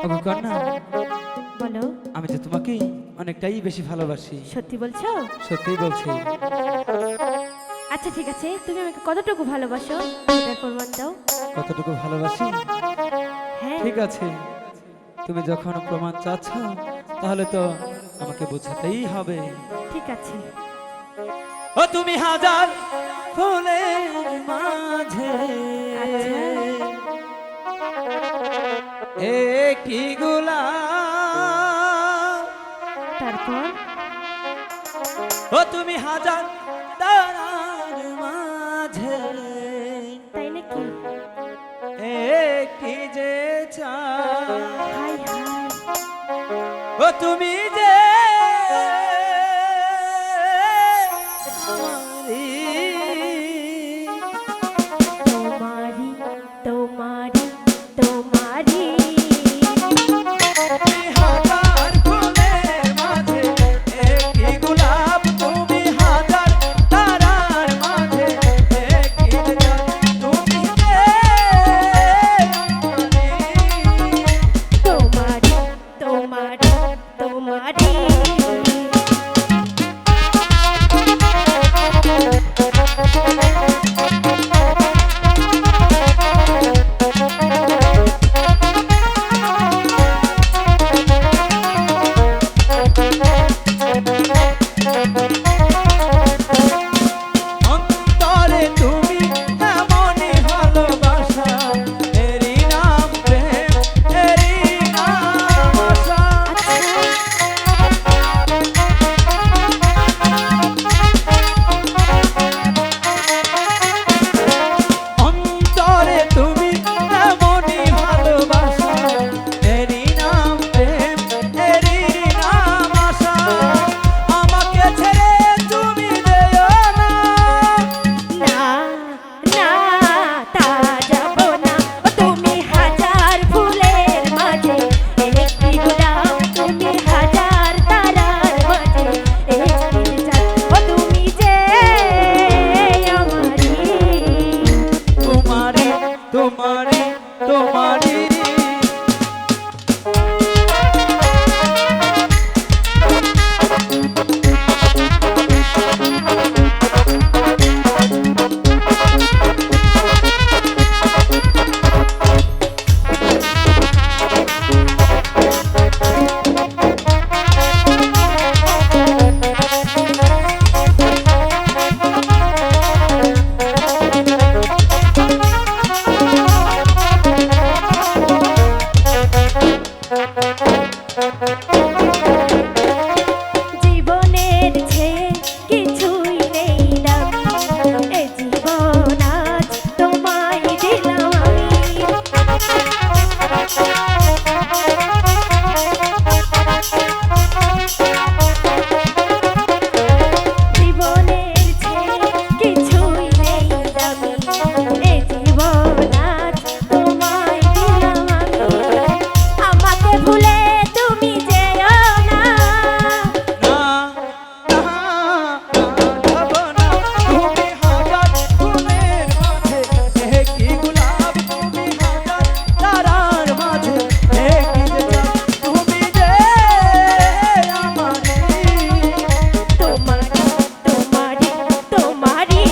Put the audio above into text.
ওগো কন্যা, বলো। আমি যে তোমাকে অনেকটাই বেশি ভালোবাসি। সত্যি বলছো? সত্যিই বলছি। আচ্ছা ঠিক আছে, তুমি আমাকে কতটুকু ভালোবাসো এটার প্রমাণ দাও। কতটুকু ভালোবাসি? হ্যাঁ। ঠিক আছে, তুমি যখন প্রমাণ চাচ্ছ তাহলে তো আমাকে বোঝাতেই হবে। ঠিক আছে। ও তুমি হাজার ফুলের মাঝে আচ্ছা। একটি গোলাপ। তারপর? ও তুমি হাজার তারার মাঝে তাই নাকি? একটি যে চাঁদ। High high. ও তুমি যে তোমারি তোমারি তোমারি তুমি হাজার ফুলের মাঝে একটি গোলাপ। তুমি হাজার তারার মাঝে একটি চাঁদ। তুমি যে তোমারি তোমারি তোমারি অন্তরে তুমি এমনই ভালোবাসা, এরই নাম প্রেম, এরই নাম আশা। অন্তরে তুমি এমনই ভালোবাসা, এরই নাম প্রেম, এরই নাম আশা। আমাকে ছেড়ে তুমি যেও না। না না তা যাব না। ও তুমি হাজার ফুলের মাঝে একটি গোলাপ। তুমি হাজার তারার মাঝে একটি চাঁদ। ও তুমি যে আমারি তোমারি তোমারি তোমারি জীবনের চেয়ে কিছুই নেই দামি। এ জীবন আজ তোমায় দিলাম আমি। জীবনের চেয়ে কিছুই নেই দামি। এ জীবন আজ তোমায় দিলাম আমি। আমাকে ভুলে তুমি যেও না। না না যাব না। তুমি হাজার ফুলের মাঝে একটি গোলাপ। তুমি হাজার তারার মাঝে একটি যে চাঁদ। তুমি যে আমারি তোমারি তোমারি তোমারি